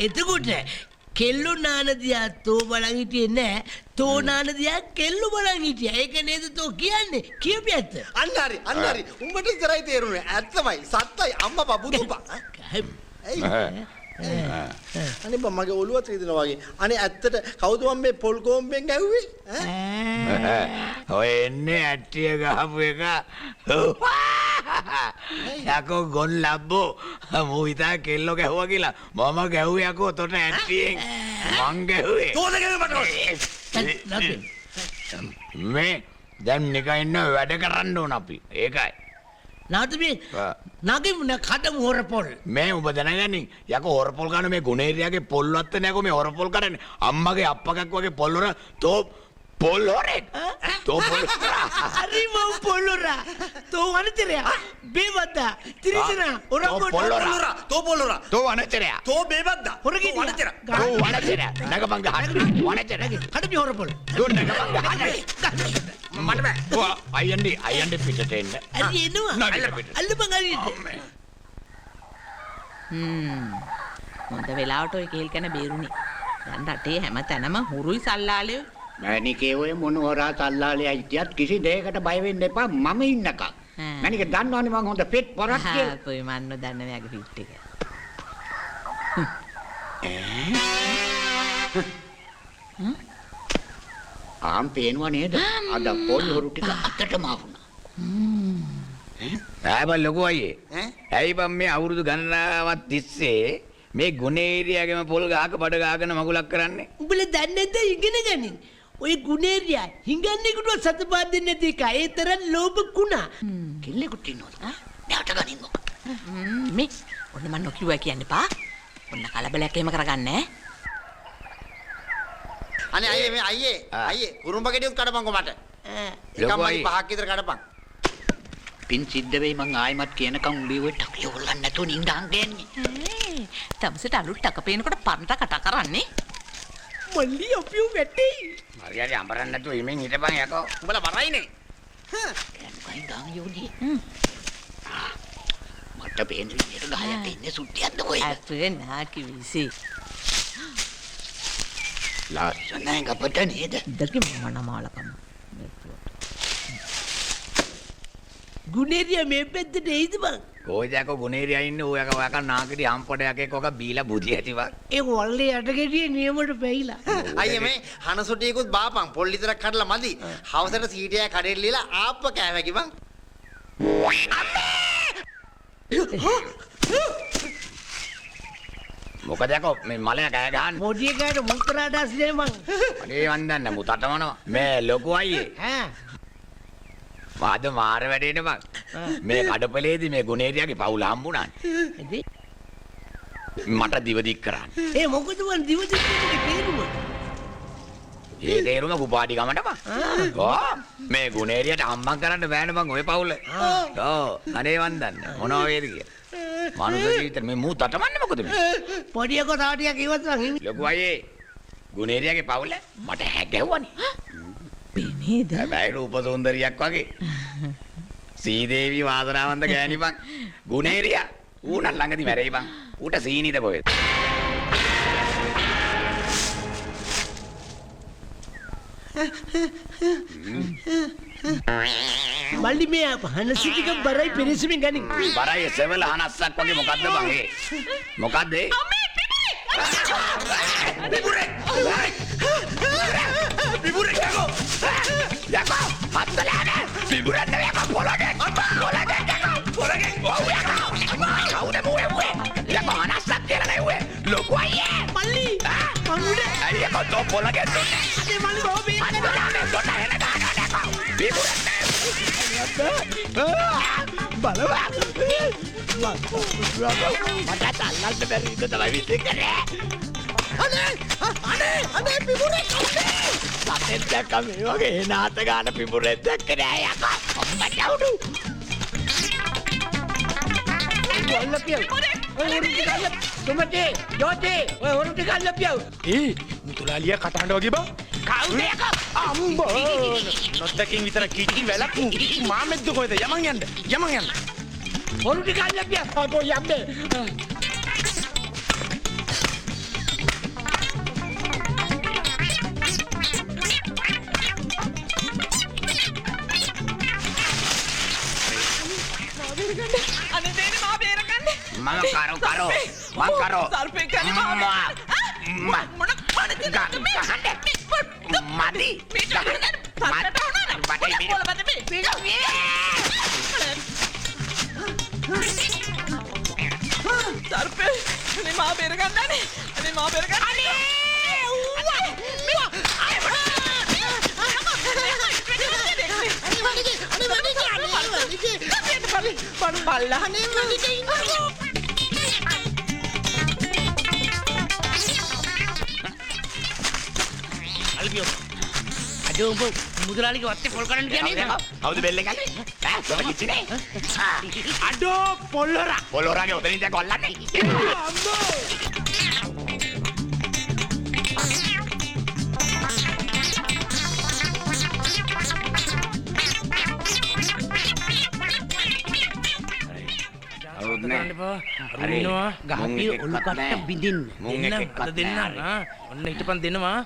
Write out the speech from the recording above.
එතකොට කෙල්ලු නාන දිහා තෝ බලන් හිටියේ නෑ. තෝ නාන දිහා කෙල්ලු බලන් හිටියා. ඒක නේද තෝ කියන්නේ? කියපි ඇත්ත. අන්න හරි. උඹට ඉතරයි තේරුනේ. ඇත්තමයි. සත්තයි අම්මා බුදුපා. ඇයි? අනේ බා මගේ ඔළුව ත්‍රිදිනවා වගේ. අනේ ඇත්තට කවුද මම මේ පොල් කොම්බෙන් ගැහුවේ? ඔය එන්නේ ඇට්ටිය ගහපු එක. යකෝ ගොන් ලබ්බෝ. මූ හිතා කෙල්ලෝ ගැහුවා කියලා. මම ගැහුවේ යකෝ තොට ඇට්ටියෙන්. මං ගැහුවේ. තෝද ගැහුවේ මට. මේ දැන් නිකන් ඉන්න වැඩ කරන්න ඕන අපි. ඒකයි. නාතමේ නගිමුන කඩමු හොරපොල්. මේ උඹ දැනගන්නේ යකෝ හොරපොල් ගන්න මේ ගුණේරියාගේ පොල් වත්ත නෑකෝ මේ හොරපොල් කරන්නේ. අම්මගේ අප්පකක් වගේ පොල් හොර තෝ පොල් හොරෙක්. තෝ පොල් හරි මම පොල් හොරා. තෝ වනතරයා බේවද්දා තිරිසනා හොරපොල් හොරා. තෝ පොල් හොරා. තෝ වනතරයා. තෝ බේබද්දා. හොරගේ වනතරයා. තෝ වනතරයා. නගපංග හත් වනතරයා. කඩමි හොරපොල්. තෝ නගපංග හත්. මට බෑ. ඔය අයන්නේ පිටට එන්න. අරි එනවා. අල්ලපන් හරියට. මොඳ වෙලාවට ඔය කේල් කන බේරුනේ. දැන් රටේ හැම තැනම හුරුයි සල්ලාලේ. මෑනිකේ ඔය මොන හොරා සල්ලාලේ අයිතියත් කිසි දෙයකට බය වෙන්න එපා මම ඉන්නකම්. මෑනික දන්නවනේ මං හොඳ පෙට් පොරක් කියලා. කොයි මන්න දන්න මෙයාගේ ෆිට් එක. ආම් පේනවා නේද? අද පොල් හොරු ටික අතටම ආවුණා. ආබල් ලොකු අයියේ. ඇයි බම් මේ අවුරුදු ගණනාවක් තිස්සේ මේ ගුණේරියාගේම පොල් ගහක බඩ ගහගෙන මගුලක් කරන්නේ? උඹලා දන්නේ නැද්ද ඉගෙන ගනින්. ඔය ගුණේරියා හිඟන්නේකට සතපාත් දෙන්නේ නැති එක. ඒ තරම් ලෝභ කුණා. කෙල්ලෙකුට ඉන්නවද? නැවට ගනින්කෝ. මේ ඔන්න මන් නොකියුවා කියන්න එපා. ඔන්න කලබලයක් එහෙම කරගන්නේ. අනේ අයියේ කුරුම්බ ගෙඩියුත් කඩපන්කෝ මට. ලොකු එකම අයියේ. පහක් විතර කඩපන්. පින් සිද්ධ වෙයි මං ආයිමත් කියනකම් උඹේ ඔය ටක්ලිය හොල්ලන්න නැතුව නින්දාන් ගන්නේ. තමසට අලුත් ටක පේනකොට පරණට කතා කරන්නේ. මල්ලි අපිව වැටේ. හරියට අඹරන්න නැතුව ඉමෙන් හිටපන් යකෝ. උඹලා බරයිනේ. දැන් ගාන් යෝදී. මට පේන විදියට ගහයට ඉන්නේ සුට්ටියක්ද කොහෙද? අපේ නාකි විසි. ලස්සනයි ගපට නේද? ඉදකි මනමාලකම. ගුණේරියා මේ පැත්තට එයිද බං? කොයිද යකෝ ගුණේරියා ඉන්නේ ඔය යකෝ යකා නාකිරි හම්පොඩයක් එක්ක ඔක බීලා බුදි ඇති වක්. ඒ වල්ලේ යට ගෙඩියේ නියමට පැහිලා. අයියේ මේ හනසොටියකුත් බාපන් පොල් විතරක් කඩලා මදි. හවසට සීටයක් කඩේට ලියලා ආප්ප කෑවකි බං. මොකද යකෝ මේ මලයා කෑ ගහන්නේ? මොඩිය ගාට මුල් කරාටස් නේ මං. අනේ වන්දන්න මුතටමනවා. මේ ලොකු අයියේ. ඈ අද මාර වැඩේනේ බං. මේ කඩපලේදී මේ ගුණේරියාගේ පවුල හම්බුණානේ. එදේ මට දිව දික් කරන්න. ඒ මොකද මං දිවදිස්කේ තේරුම? ඒ තේරුම කුපාඩි ගමට බං. ඕ මේ ගුණේරියට අම්මන් කරන්න බෑනේ බං ඔය පවුල. ඔව් අනේ වන්දන්න මොනවා වේද කියලා. මනුස්ස ජීවිතේ මේ මූ තටමන්නේ මොකද මේ? පොඩියකෝ තාටියක් ඉවත් මං හිමි. ලොකු අයියේ ගුණේරියාගේ පවුල මට හැග්ගැව්වනේ. පේනේද? හැබැයි රූප සුන්දරියක් වගේ. සීදේවි වාසනාවන්ත ගෑණි බං. ගුණේරියා ඌ නම් ළඟදි මැරෙයි බං. ඌට සීනිද කොහෙද? මල්ලි මේ හනසිටික බරයි පෙරෙසමින් ගනින්. බරයි සෙවල හනස්සක් වගේ මොකද්ද බං ඒ? මොකද්ද ඒ? පිපුරේ! පිපුරේ යකෝ! යකෝ! හත්තරේ! පිපුරේ යකෝ පොළගේ! පොළගේ යකෝ! පොළගේ! ඔව් යකෝ! කවුද මොවේ? යකෝ හනස්සක් කියලා නේ ඔය. ලොකු අයියේ! මල්ලි! මං අයිය යකෝ තෝ පොළගේ දුන්නේ. අනේ මල්ලි බෝ මේ හත්තරේ දුන්න එන ගන්න යකෝ. පිපුරේ! බලවා! මට අල්ලන්න බැරි ඉඳ තමයි විසිකරේ. අනේ පිපුරේ කවුද? සතෙක් දැක්ක මේ වගේ නාත ගන්න පිපුරෙක් දැක්ක නෑ යකෝ. අම්මට උඩු. වල්ලපියල්. ඔය හොරුටි ගල්ල. තුමටේ, යෝතේ, ඔය හොරුටි ගල්ල පියව. මුතුලාලියා කටහඬ වගේ බං. කවුද යකෝ? අම්බෝ. නොදකින් විතර කිචි වැලක් මාමෙද්ද කොහෙද? යමන් යන්න. හොරුටි ගල්ල පියව. අපෝ යන්නේ. කරෝ සර්පේ කන්නේ මොන මදි සර්පේ අනේ මාව බේරගන්නනේ අනේ මාව බේරගන්න අඩෝ උඹ මුදලාලිගේ වත්තේ පොල් කරන්න කියන්නේ කවුද බෙල්ල ගන්නේ ඈ කොහොමද කිච්චිනේ අඩෝ පොල්ලොරා පොලොරාගේ ඔතනින් දැන් කොල්ලන්නේ අරිනවා ගහපිය ඔලු කට්ට බින්දින්න මුං එකක් දෙන්න අද දෙන්න ඔන්න හිටපන් දෙනවා